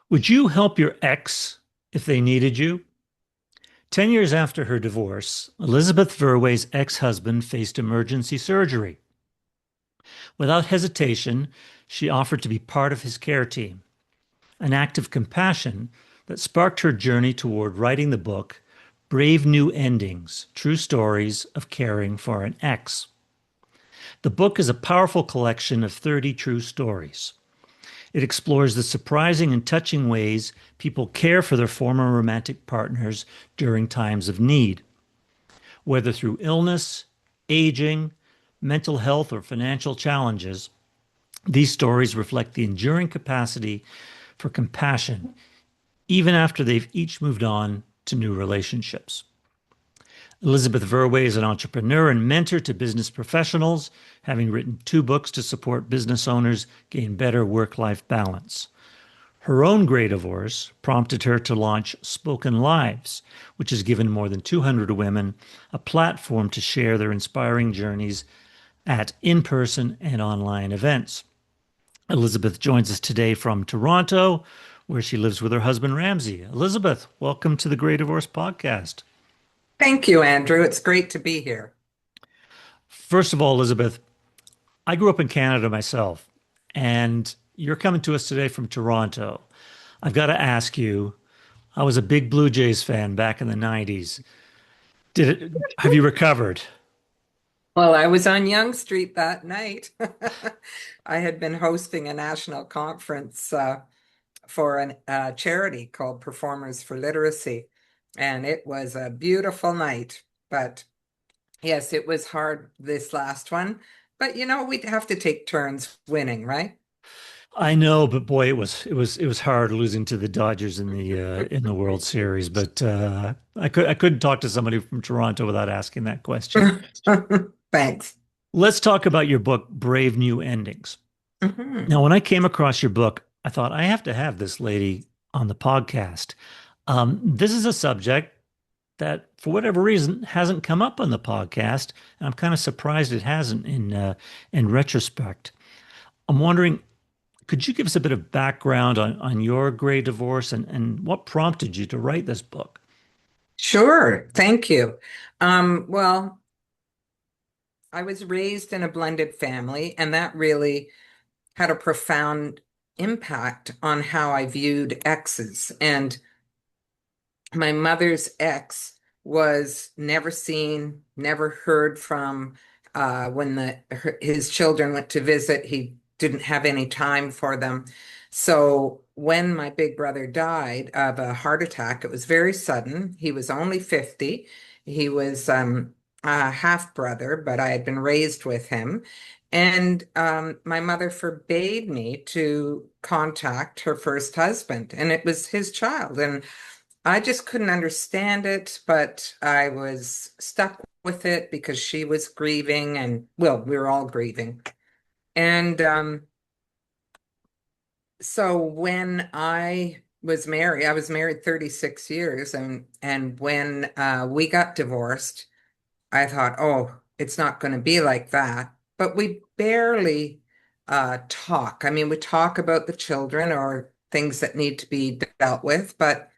Would you help your ex if they needed you? 10 years after her divorce, Elizabeth Verwey's ex-husband faced emergency surgery. Without hesitation, she offered to be part of his care team, an act of compassion that sparked her journey toward writing the book Brave New Endings: True Stories of Caring for an Ex. The book is a powerful collection of 30 true stories. It explores the surprising and touching ways people care for their former romantic partners during times of need, whether through illness, aging, mental health, or financial challenges. These stories reflect the enduring capacity for compassion, even after they've each moved on to new relationships. Elizabeth Verwey is an entrepreneur and mentor to business professionals, having written 2 books to support business owners gain better work-life balance. Her own great divorce prompted her to launch Spoken Lives, which has given more than 200 women a platform to share their inspiring journeys at in-person and online events. Elizabeth joins us today from Toronto, where she lives with her husband Ramsey. Elizabeth, welcome to the Great Divorce Podcast. Thank you, Andrew. It's great to be here. First of all, Elizabeth, I grew up in Canada myself, and you're coming to us today from Toronto. I've got to ask you, I was a big Blue Jays fan back in the 90s. Have you recovered? Well, I was on Yonge Street that night. I had been hosting a national conference for a charity called Performers for Literacy, and it was a beautiful night. But yes, it was hard this last one. But we'd have to take turns winning, right? I know, but boy, it was hard losing to the Dodgers in the World Series. But I couldn't talk to somebody from Toronto without asking that question. Thanks. Let's talk about your book, Brave New Endings. Mhm. Now, when I came across your book, I thought I have to have this lady on the podcast. This is a subject that, for whatever reason, hasn't come up on the podcast, and I'm kind of surprised it hasn't in retrospect. I'm wondering, could you give us a bit of background on your gray divorce and what prompted you to write this book? Sure. Thank you. Well, I was raised in a blended family, and that really had a profound impact on how I viewed exes. And my mother's ex was never seen, never heard from. When his children went to visit, he didn't have any time for them. So when my big brother died of a heart attack, it was very sudden. He was only 50. He was a half brother, but I had been raised with him. And my mother forbade me to contact her first husband, and it was his child. And I just couldn't understand it, but I was stuck with it because she was grieving, and well, we were all grieving. And so when I was married 36 years, and when we got divorced, I thought, oh, it's not going to be like that. But we barely talk. I mean, we talk about the children or things that need to be dealt with, but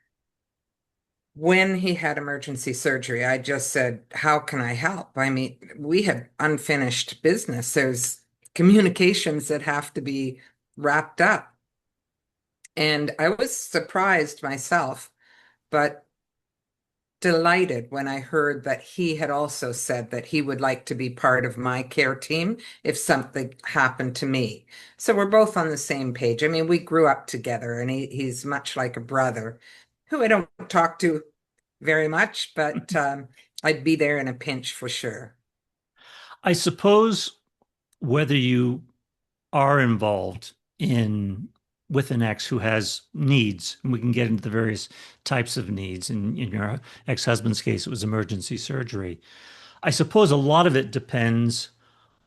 when he had emergency surgery, I just said, how can I help? I mean, we had unfinished business. There's communications that have to be wrapped up. And I was surprised myself, but delighted when I heard that he had also said that he would like to be part of my care team if something happened to me. So we're both on the same page. I mean, we grew up together, and he's much like a brother who I don't talk to very much, but I'd be there in a pinch for sure. I suppose whether you are involved in with an ex who has needs, and we can get into the various types of needs. In your ex-husband's case, it was emergency surgery. I suppose a lot of it depends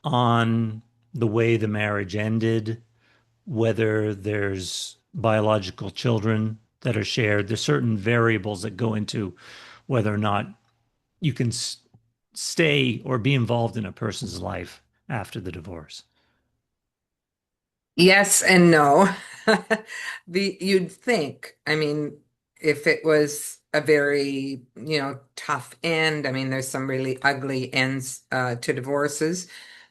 on the way the marriage ended, whether there's biological children that are shared. There's certain variables that go into whether or not you can stay or be involved in a person's life after the divorce. Yes and no. You'd think, I mean, if it was a very, tough end, I mean, there's some really ugly ends to divorces,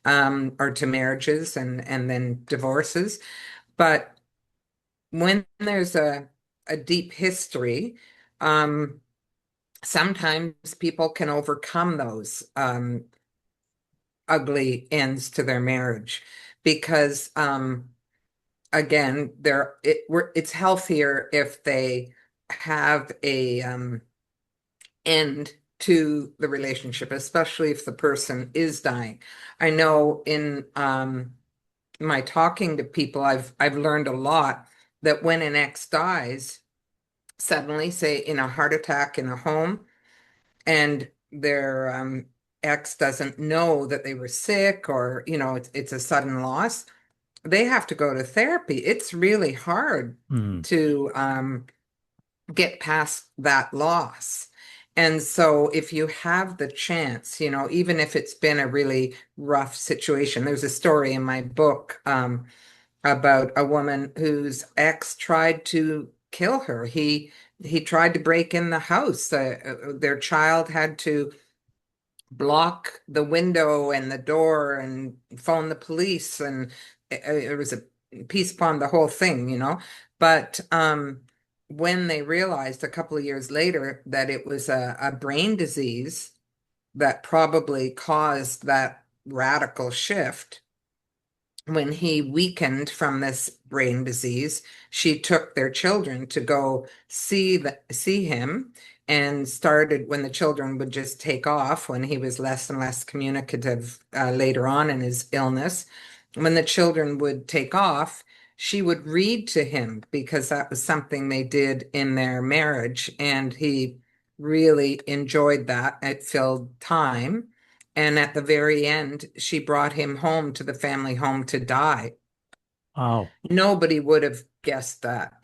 or to marriages and then divorces. But when there's a deep history, um, sometimes people can overcome those ugly ends to their marriage because again, it's healthier if they have a end to the relationship, especially if the person is dying. I know in my talking to people, I've learned a lot that when an ex dies suddenly, say in a heart attack in a home, and their ex doesn't know that they were sick, or it's a sudden loss, they have to go to therapy. It's really hard Hmm. to get past that loss. And so if you have the chance, even if it's been a really rough situation, there's a story in my book about a woman whose ex tried to kill her. He tried to break in the house. Their child had to block the window and the door and phone the police, and it was a piece upon the whole thing. But when they realized a couple of years later that it was a brain disease that probably caused that radical shift, when he weakened from this brain disease, she took their children to go see him, and started when the children would just take off when he was less and less communicative later on in his illness. When the children would take off, she would read to him because that was something they did in their marriage, and he really enjoyed that. It filled time. And at the very end, she brought him home to the family home to die. Wow. Nobody would have guessed that,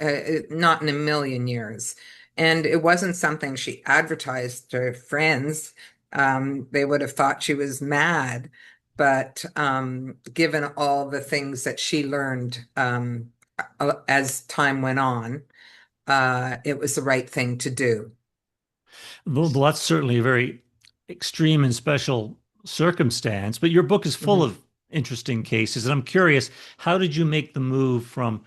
not in a million years. And it wasn't something she advertised to her friends. They would have thought she was mad. But given all the things that she learned as time went on, it was the right thing to do. Well, that's certainly a very extreme and special circumstance, but your book is full Mhm. of interesting cases. And I'm curious, how did you make the move from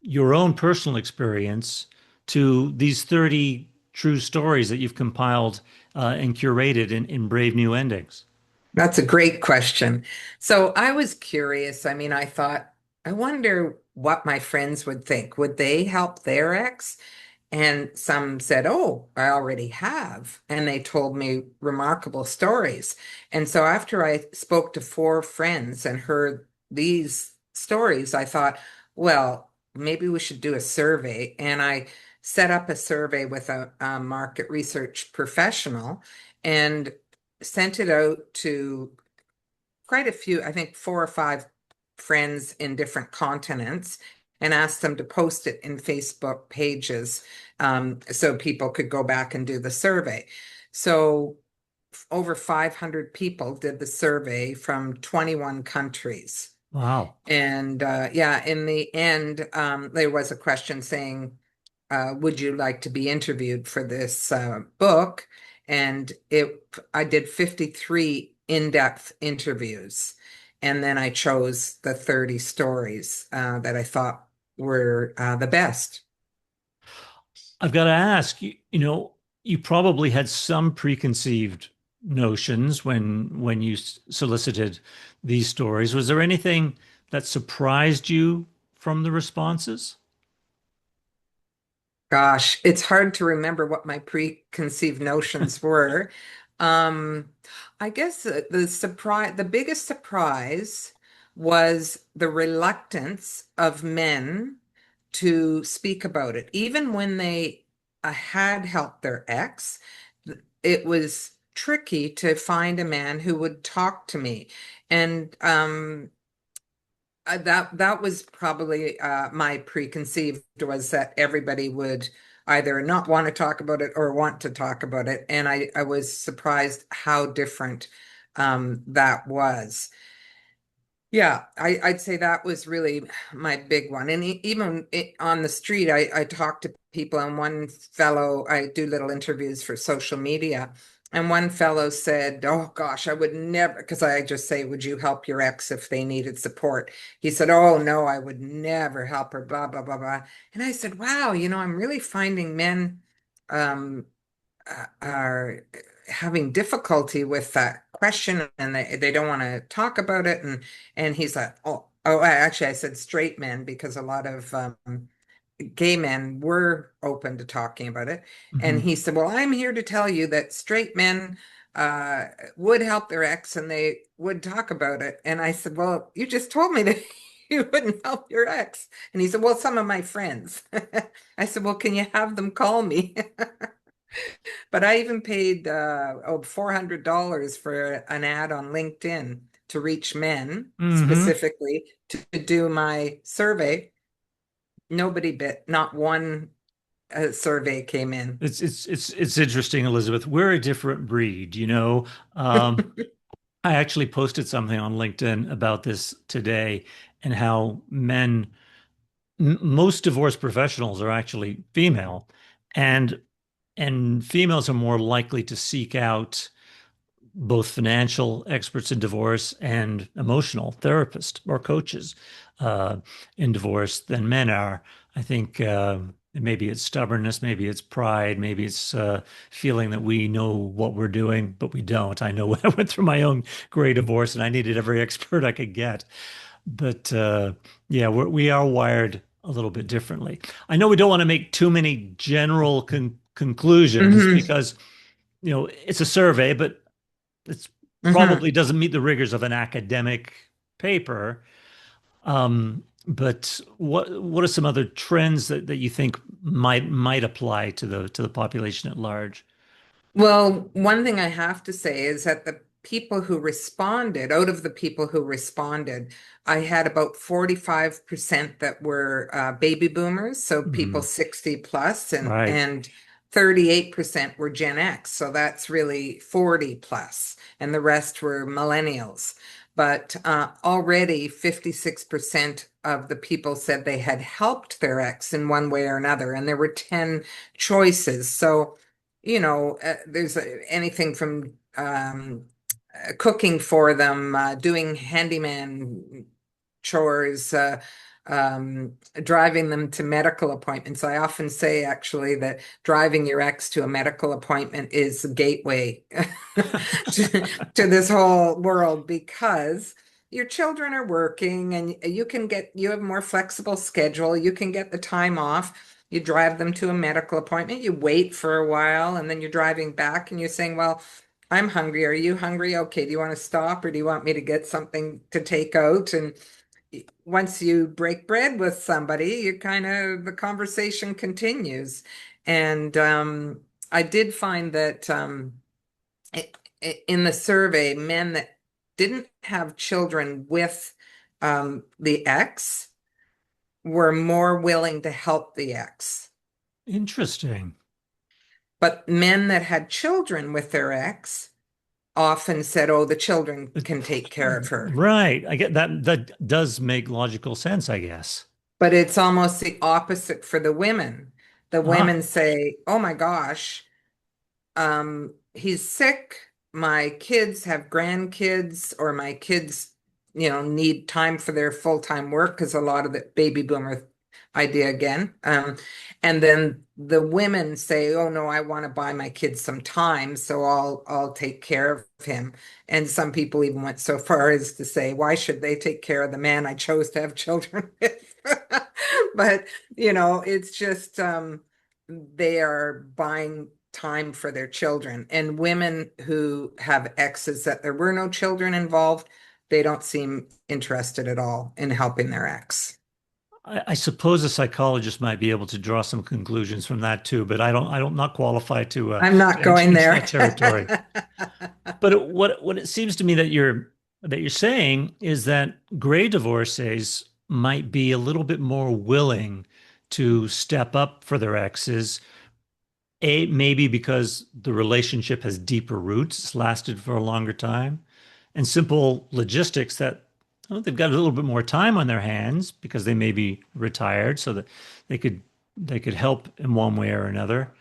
your own personal experience to these 30 true stories that you've compiled and curated in Brave New Endings? That's a great question. So I was curious. I mean, I thought, I wonder what my friends would think. Would they help their ex? And some said, "Oh, I already have." And they told me remarkable stories. And so after I spoke to four friends and heard these stories, I thought, well, maybe we should do a survey. And I set up a survey with a market research professional and sent it out to quite a few, I think four or five friends in different continents, and asked them to post it in Facebook pages, so people could go back and do the survey. So over 500 people did the survey from 21 countries. Wow. And yeah, in the end, there was a question saying, would you like to be interviewed for this book? And I did 53 in-depth interviews. And then I chose the 30 stories that I thought were the best. I've got to ask, you probably had some preconceived notions when you solicited these stories. Was there anything that surprised you from the responses? Gosh, it's hard to remember what my preconceived notions were. Um, I guess the biggest surprise was the reluctance of men to speak about it. Even when they had helped their ex, it was tricky to find a man who would talk to me. And that was probably my preconceived, was that everybody would either not want to talk about it or want to talk about it, and I was surprised how different that was. Yeah, I'd say that was really my big one. And even on the street, I talk to people, and one fellow, I do little interviews for social media, and one fellow said, "Oh gosh, I would never," because I just say, "Would you help your ex if they needed support?" He said, "Oh no, I would never help her," blah blah blah blah. And I said, "Wow, I'm really finding men um are having difficulty with that question, and they don't want to talk about it." And he's like, actually I said straight men, because a lot of gay men were open to talking about it. And Mhm. he said, "Well, I'm here to tell you that straight men uh would help their ex, and they would talk about it." And I said, "Well, you just told me that you wouldn't help your ex." And he said, "Well, some of my friends." I said, "Well, can you have them call me?" But I even paid $400 for an ad on LinkedIn to reach men Hmm. specifically to do my survey. Nobody bit, not one survey came in. It's interesting, Elizabeth. We're a different breed, you know. Um, I actually posted something on LinkedIn about this today and how most divorce professionals are actually female, and females are more likely to seek out both financial experts in divorce and emotional therapists or coaches uh, in divorce than men are. I think maybe it's stubbornness, maybe it's pride, maybe it's feeling that we know what we're doing, but we don't. I know I went through my own gray divorce and I needed every expert I could get. But yeah, we are wired a little bit differently. I know we don't want to make too many general conclusions Hmm. because, it's a survey, but it's Hmm. probably doesn't meet the rigors of an academic paper. But what are some other trends that you think might apply to the population at large? Well, one thing I have to say is that the people who responded, out of the people who responded, I had about 45% that were baby boomers, so people Hmm. 60 plus, Right. and 38% were Gen X, so that's really 40 plus, and the rest were millennials. But already 56% of the people said they had helped their ex in one way or another, and there were 10 choices. So there's anything from cooking for them, doing handyman chores, driving them to medical appointments. I often say actually that driving your ex to a medical appointment is the gateway to this whole world, because your children are working and you have a more flexible schedule. You can get the time off. You drive them to a medical appointment, you wait for a while, and then you're driving back and you're saying, "Well, I'm hungry. Are you hungry? Okay, do you want to stop, or do you want me to get something to take out?" And once you break bread with somebody, you kind of, the conversation continues. And I did find that in the survey, men that didn't have children with the ex were more willing to help the ex. Interesting. But men that had children with their ex often said, "Oh, the children It- can take care of her." right. I get that. That does make logical sense, I guess. But it's almost the opposite for the women. The Ah, women say, "Oh my gosh, he's sick. My kids have grandkids, or my kids, need time for their full-time work," because a lot of the baby boomer idea again. And then the women say, "Oh no, I want to buy my kids some time, so I'll take care of him." And some people even went so far as to say, "Why should they take care of the man I chose to have children with?" But it's just they are buying time for their children. And women who have exes that there were no children involved, they don't seem interested at all in helping their ex. I suppose a psychologist might be able to draw some conclusions from that too, but I don't not qualified I'm to not enter going into there. that territory. But what it seems to me that you're saying is that gray divorcees might be a little bit more willing to step up for their exes. Maybe because the relationship has deeper roots, it's lasted for a longer time, and simple logistics that Well, they've got a little bit more time on their hands because they may be retired, so that they could they could help in one way or another.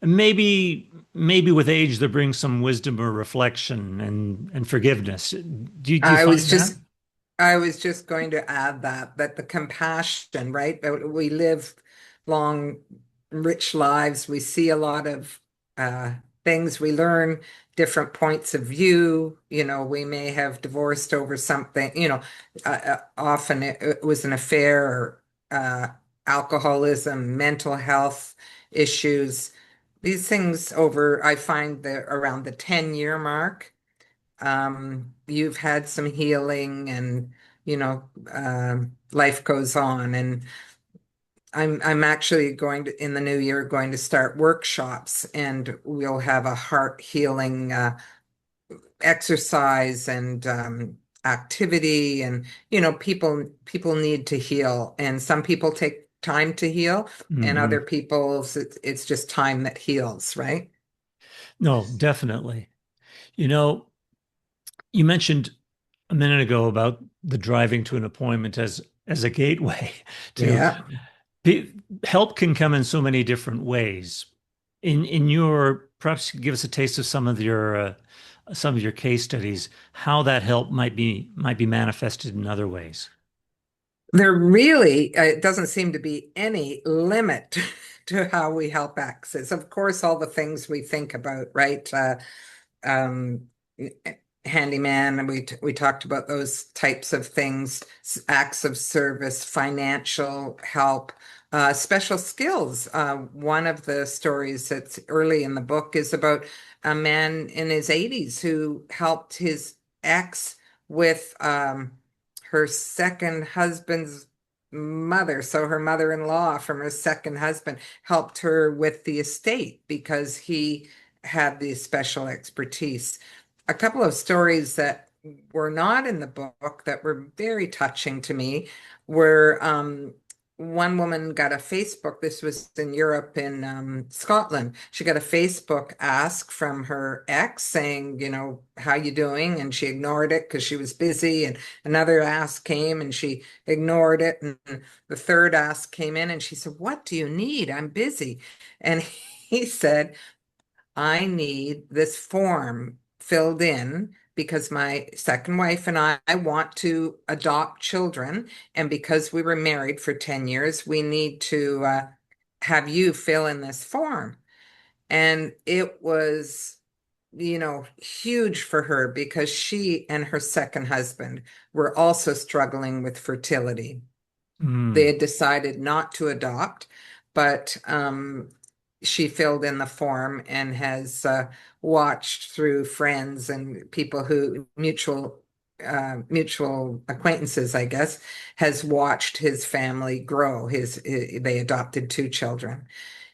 And maybe with age there brings some wisdom or reflection and forgiveness. Do you I find was that? just I was just going to add that the compassion, right? We live long, rich lives. We see a lot of uh, things. We learn different points of view. We may have divorced over something. Often it was an affair or alcoholism, mental health issues. These things over, I find that around the 10-year mark you've had some healing and life goes on. And I'm actually going to, in the new year, going to start workshops, and we'll have a heart healing exercise and activity. And people need to heal, and some people take time to heal, and other Hmm. people it's just time that heals, right? No, definitely. You know, you mentioned a minute ago about the driving to an appointment as a gateway to Yeah. pe- help can come in so many different ways. In your perhaps give us a taste of some of your case studies, how that help might be manifested in other ways. There really, it doesn't seem to be any limit to how we help access. Of course, all the things we think about, right? Um, Handyman, and we talked about those types of things, acts of service, financial help, special skills. One of the stories that's early in the book is about a man in his 80s who helped his ex with her second husband's mother. So her mother-in-law from her second husband helped her with the estate because he had the special expertise. A couple of stories that were not in the book that were very touching to me were one woman got a Facebook, this was in Europe in Scotland. She got a Facebook ask from her ex saying, how you doing? And she ignored it because she was busy. And another ask came and she ignored it. And the third ask came in and she said, what do you need? I'm busy. And he said, I need this form filled in because my second wife and I want to adopt children. And because we were married for 10 years, we need to have you fill in this form. And it was, huge for her because she and her second husband were also struggling with fertility. They Mm. had decided not to adopt, but she filled in the form and has watched through friends and people who mutual acquaintances, I guess, has watched his family grow. They adopted two children.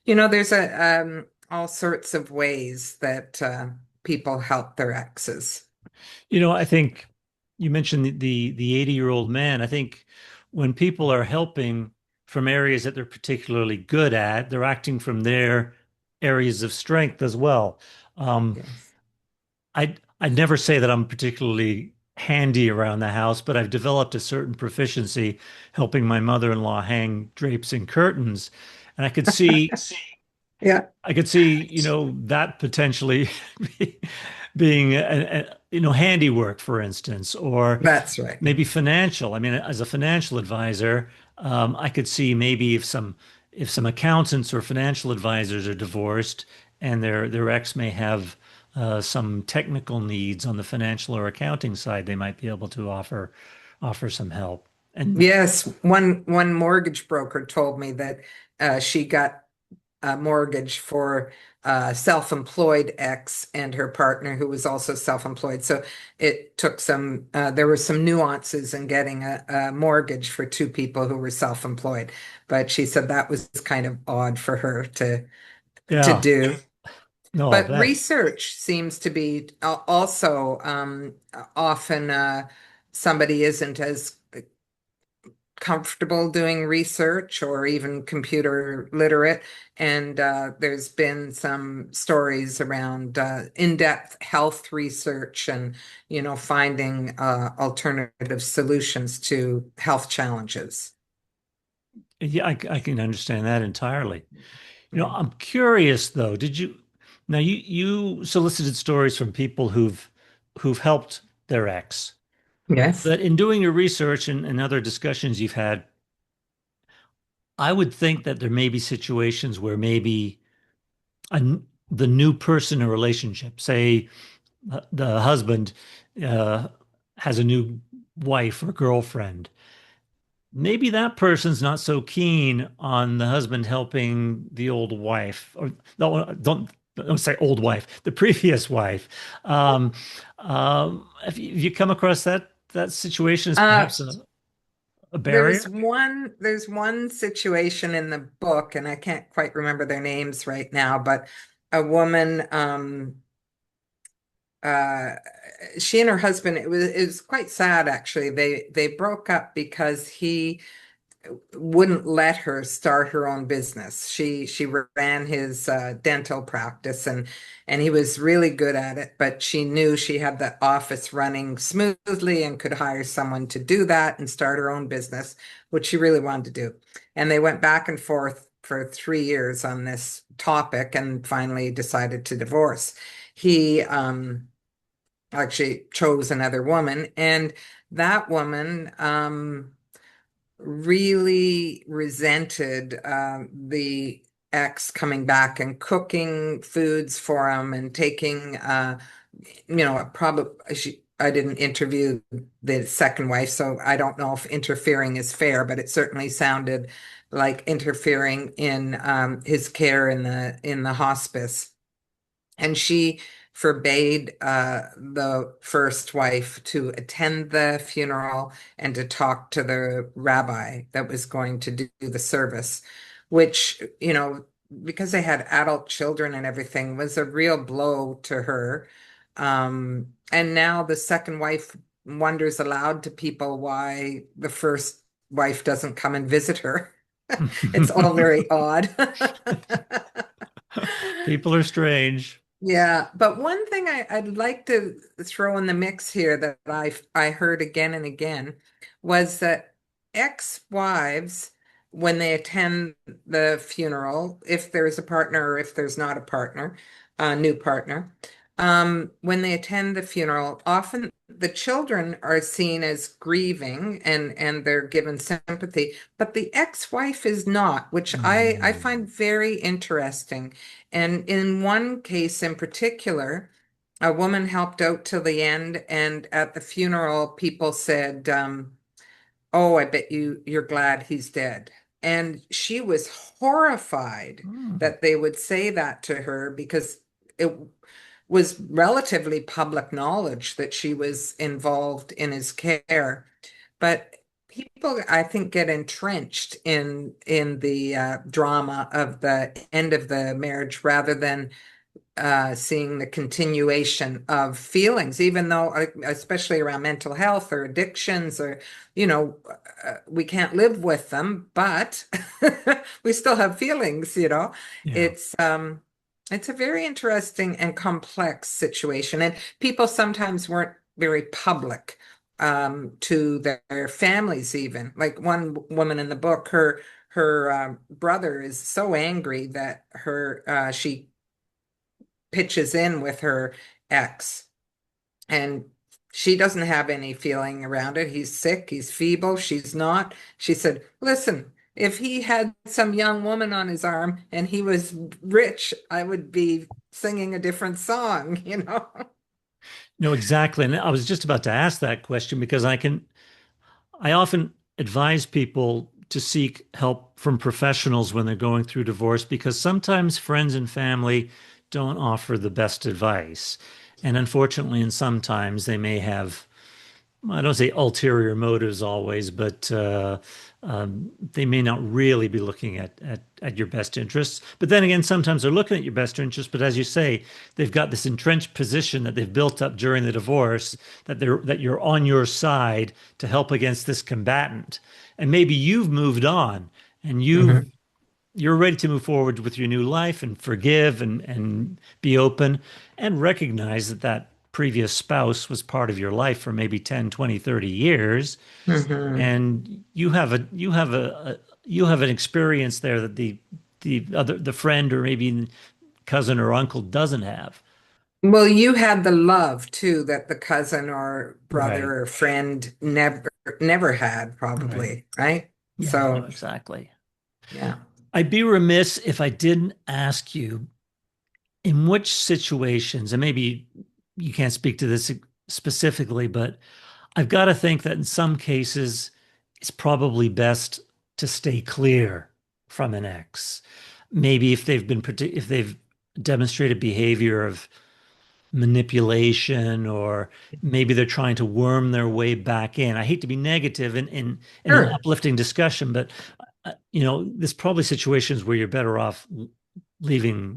There's a all sorts of ways that people help their exes. I think you mentioned the 80-year-old man. I think when people are helping from areas that they're particularly good at, they're acting from their areas of strength as well. Um, Yes. I'd never say that I'm particularly handy around the house, but I've developed a certain proficiency helping my mother-in-law hang drapes and curtains. And Yeah, I could see, that potentially being handiwork, for instance, or that's right. maybe financial. I mean, as a financial advisor, I could see maybe if some accountants or financial advisors are divorced and their ex may have some technical needs on the financial or accounting side, they might be able to offer some help. And Yes, one mortgage broker told me that she got a mortgage for self-employed ex and her partner who was also self-employed. So it took there were some nuances in getting a mortgage for two people who were self-employed. But she said that was kind of odd for her to yeah, do. no, I'll But bet. research seems to be also often somebody isn't as comfortable doing research or even computer literate. And there's been some stories around in-depth health research and, finding alternative solutions to health challenges. Yeah, I can understand that entirely. Yeah. I'm curious though, now you solicited stories from people who've helped their ex, Yes. but in doing your research and other discussions you've had, I would think that there may be situations where maybe the new person in a relationship, say the husband uh, has a new wife or girlfriend, maybe that person's not so keen on the husband helping the old wife, or no, don't say old wife, the previous wife. Um, have you come across that situation as Uh, perhaps a barrier? there's one situation in the book, and I can't quite remember their names right now, but a woman, uh, she and her husband, it was quite sad actually. They broke up because he wouldn't let her start her own business. She ran his dental practice, and he was really good at it, but she knew she had the office running smoothly and could hire someone to do that and start her own business, which she really wanted to do. And they went back and forth for 3 years on this topic and finally decided to divorce. He actually chose another woman, and that woman really resented the ex coming back and cooking foods for him and taking, probably I didn't interview the second wife, so I don't know if interfering is fair, but it certainly sounded like interfering in his care in the hospice. And she forbade the first wife to attend the funeral and to talk to the rabbi that was going to do the service, which, because they had adult children and everything, was a real blow to her. And now the second wife wonders aloud to people why the first wife doesn't come and visit her. It's all very odd. People are strange. Yeah, but one thing I'd like to throw in the mix here that I heard again and again was that ex-wives, when they attend the funeral, if there's a partner or if there's not a partner, a new partner, when they attend the funeral, often the children are seen as grieving and they're given sympathy, but the ex-wife is not, which I Mm. find very interesting. And in one case in particular, a woman helped out till the end, and at the funeral, people said, "Oh, I bet you're glad he's dead." And she was horrified Mm. that they would say that to her because it was relatively public knowledge that she was involved in his care. But people, I think, get entrenched in the drama of the end of the marriage rather than seeing the continuation of feelings, even though, especially around mental health or addictions, or, we can't live with them, but we still have feelings, Yeah. It's, it's a very interesting and complex situation. And people sometimes weren't very public to their families, even. Like one woman in the book, her brother is so angry that she pitches in with her ex, and she doesn't have any feeling around it. He's sick, he's feeble, she's not. She said, "Listen, if he had some young woman on his arm and he was rich, I would be singing a different song, you know?" No, exactly. And I was just about to ask that question because I often advise people to seek help from professionals when they're going through divorce because sometimes friends and family don't offer the best advice. And unfortunately, and sometimes they may have, I don't say ulterior motives always, but they may not really be looking at your best interests. But then again, sometimes they're looking at your best interests, but as you say, they've got this entrenched position that they've built up during the divorce that you're on your side to help against this combatant. And maybe you've moved on and Mhm. you're ready to move forward with your new life and forgive and be open and recognize that that previous spouse was part of your life for maybe 10, 20, 30 years, Mhm. and you have an experience there that the friend or maybe cousin or uncle doesn't have. Well, you had the love too that the cousin or Right. brother or friend never had, Right. probably, right? Yeah, no, So, exactly. yeah. I'd be remiss if I didn't ask you in which situations, and maybe you can't speak to this specifically, but I've got to think that in some cases it's probably best to stay clear from an ex. Maybe if they've demonstrated behavior of manipulation, or maybe they're trying to worm their way back in. I hate to be negative in an Sure. uplifting discussion, but there's probably situations where you're better off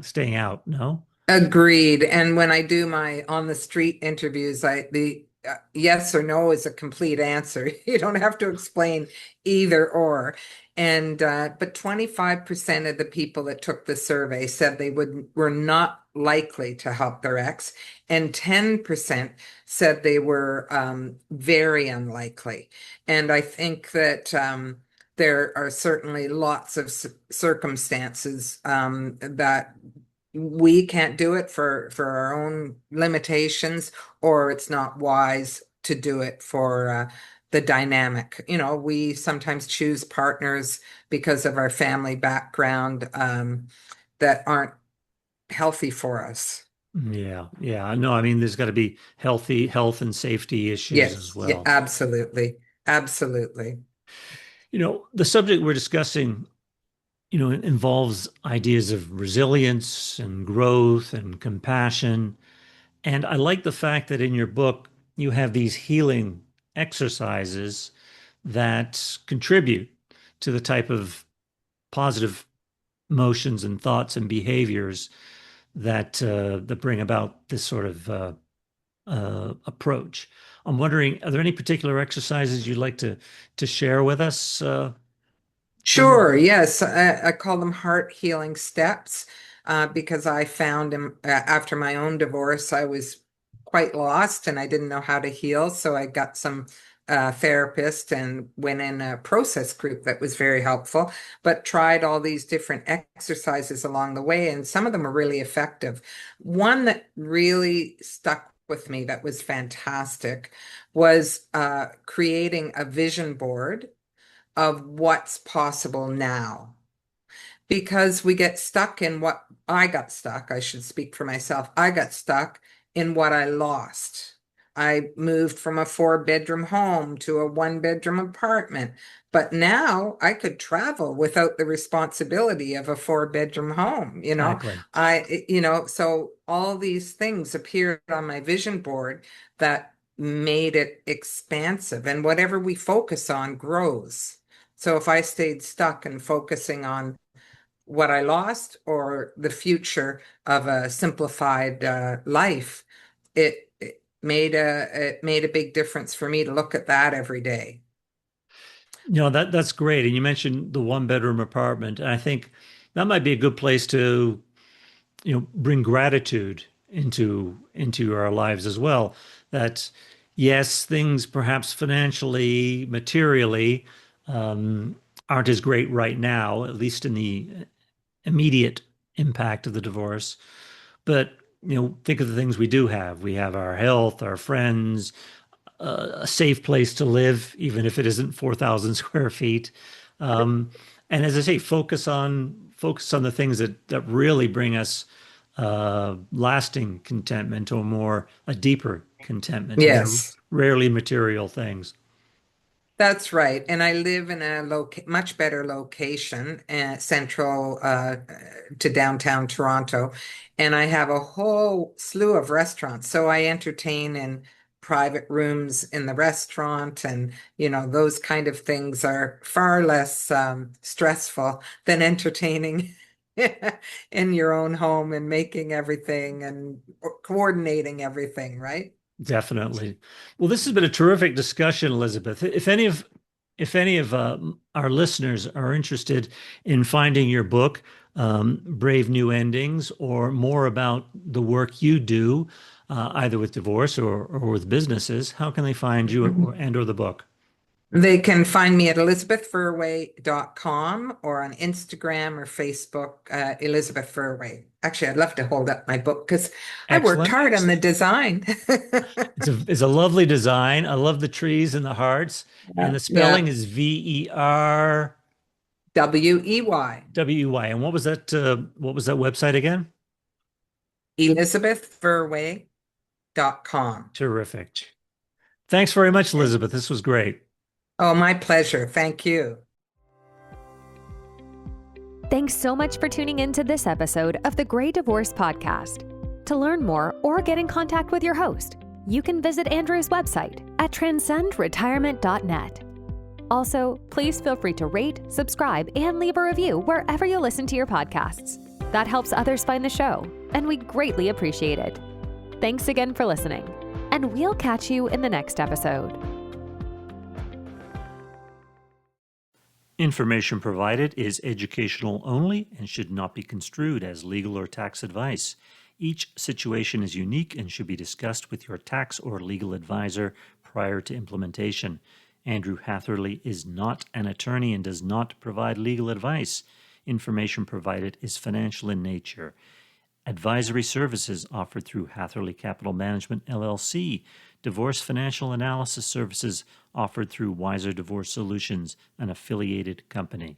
staying out, no? Agreed. And when I do my on the street interviews, the yes or no is a complete answer. You don't have to explain either or. And but 25% of the people that took the survey said they were not likely to help their ex, and 10% said they were very unlikely. And I think that there are certainly lots of circumstances that we can't do it for our own limitations, or it's not wise to do it for the dynamic. We sometimes choose partners because of our family background that aren't healthy for us. Yeah, yeah. No, I mean, there's got to be health and safety issues as Yes, yeah, well. absolutely. Absolutely. The subject we're discussing, involves ideas of resilience and growth and compassion. And I like the fact that in your book, you have these healing exercises that contribute to the type of positive emotions and thoughts and behaviors that bring about this sort of approach. I'm wondering, are there any particular exercises you'd like to share with us from your Sure, book? yes. I call them heart healing steps because I found after my own divorce, I was quite lost and I didn't know how to heal. So I got some therapist and went in a process group that was very helpful, but tried all these different exercises along the way, and some of them are really effective. One that really stuck with me that was fantastic was creating a vision board of what's possible now, because we get stuck in what I got stuck. I should speak for myself. I got stuck in what I lost. I moved from a four-bedroom home to a one-bedroom apartment, but now I could travel without the responsibility of a four-bedroom home, Exactly. so all these things appeared on my vision board that made it expansive, and whatever we focus on grows. So if I stayed stuck and focusing on what I lost or the future of a simplified life, it made a big difference for me to look at that every day. That's great. And you mentioned the one bedroom apartment, and I think that might be a good place to, bring gratitude into our lives as well. That yes, things perhaps financially, materially, um, aren't as great right now, at least in the immediate impact of the divorce. But think of the things we do have. We have our health, our friends, a safe place to live, even if it isn't 4,000 square feet. Um, and as I say, focus on the things that really bring us lasting contentment, or more a deeper contentment, and they're Yes, rarely material things. that's right. And I live in a much better location, central to downtown Toronto, and I have a whole slew of restaurants. So I entertain in private rooms in the restaurant, and those kind of things are far less stressful than entertaining in your own home and making everything and coordinating everything, right? Definitely. Well, this has been a terrific discussion, Elizabeth. If any of our listeners are interested in finding your book, Brave New Endings, or more about the work you do, either with divorce or with businesses, how can they find you or the book? They can find me at elizabethverwey.com or on Instagram or Facebook, Elizabeth Verwey. Actually, I'd love to hold up my book because I worked Excellent. hard on the design. It's a lovely design. I love the trees and the hearts. And Yeah. the spelling Yeah. is Verwey. WEY. And what was that website again? ElizabethVerwey.com. Terrific. Thanks very much, Okay. Elizabeth. This was great. Oh, my pleasure. Thank you. Thanks so much for tuning in to this episode of the Grey Divorce Podcast. To learn more or get in contact with your host, you can visit Andrew's website at transcendretirement.net. Also, please feel free to rate, subscribe, and leave a review wherever you listen to your podcasts. That helps others find the show, and we'd greatly appreciate it. Thanks again for listening, and we'll catch you in the next episode. Information provided is educational only and should not be construed as legal or tax advice. Each situation is unique and should be discussed with your tax or legal advisor prior to implementation. Andrew Hatherley is not an attorney and does not provide legal advice. Information provided is financial in nature. Advisory services offered through Hatherley Capital Management, LLC. Divorce financial analysis services offered through Wiser Divorce Solutions, an affiliated company.